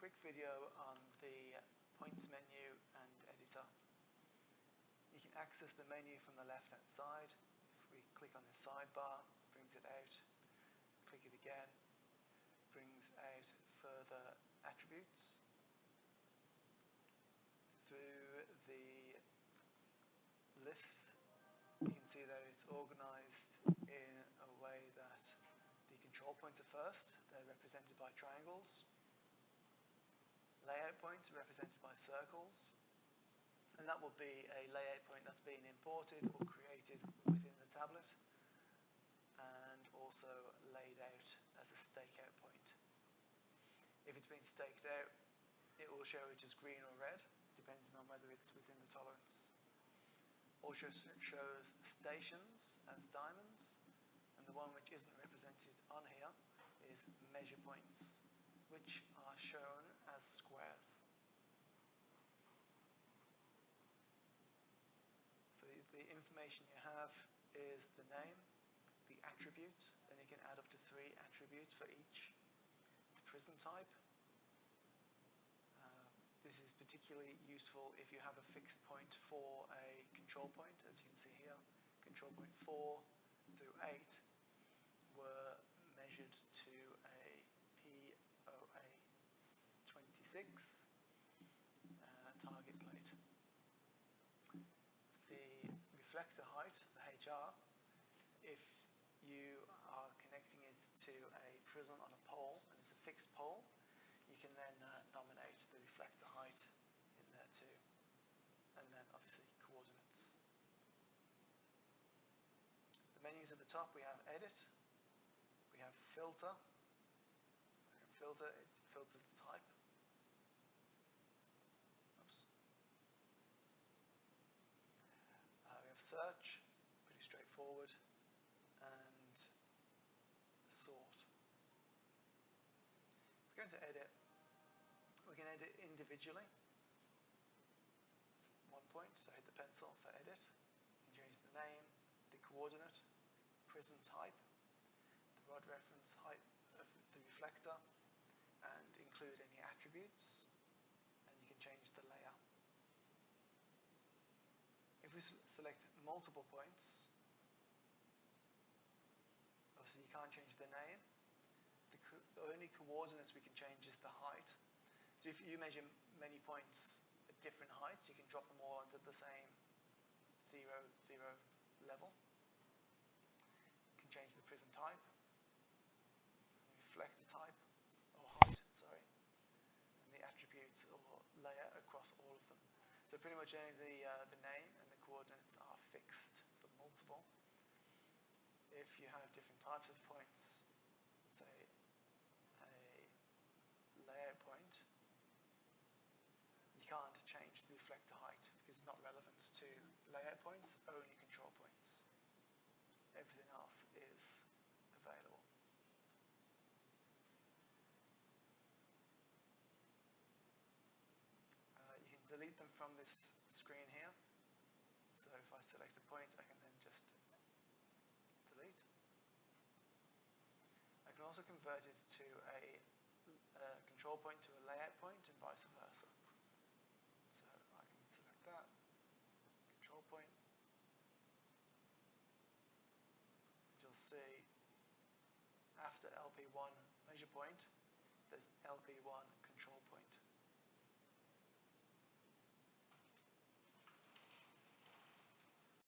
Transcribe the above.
quick video on the points menu and editor. You can access the menu from the left hand side. If we click on the sidebar, it brings it out. Click it again, brings out further attributes. Through the list, you can see that it's organized in a way that the control points are first. They're represented by triangles. Layout points are represented by circles. And that will be a layout point that's been imported or created within the tablet and also laid out as a stakeout point. If it's been staked out, it will show it as green or red, depending on whether it's within the tolerance. Also shows stations as diamonds, and the one which isn't represented on here is measure points, which are shown as squares. So the information you have is the name, the attribute, and you can add up to 3 attributes for each. The prism type. This is particularly useful if you have a fixed point for a control point, as you can see here. Control point 4 through 8 were measured to a POA 26 target plate. The reflector height, the HR, if you are connecting it to a prism on a pole, and it's a fixed pole, you can then nominate the reflector height in there too, and then obviously coordinates. The menus at the top, we have edit, we have filter. Filter, it filters the type. Oops. We have search, pretty straightforward, and sort. If we're going to edit, we can edit individually. 1 point, so hit the pencil for edit. You can change the name, the coordinate, prism type, the rod reference height of the reflector, and include any attributes, and you can change the layer. If we select multiple points, obviously you can't change the name. The only coordinates we can change is the height. So if you measure many points at different heights, you can drop them all onto the same 0, 0 level. You can change the prism type, reflector type, or height, sorry, and the attributes or layer across all of them. So pretty much only the name and the coordinates are fixed for multiple. If you have different types of points, say a layout point, you can't change the reflector height because it's not relevant to layout points, only control points. Everything else is available. You can delete them from this screen here. So if I select a point, I can then just delete. I can also convert it to a control point to a layout point and vice versa. So I can select that, control point, and you'll see after LP1 measure point,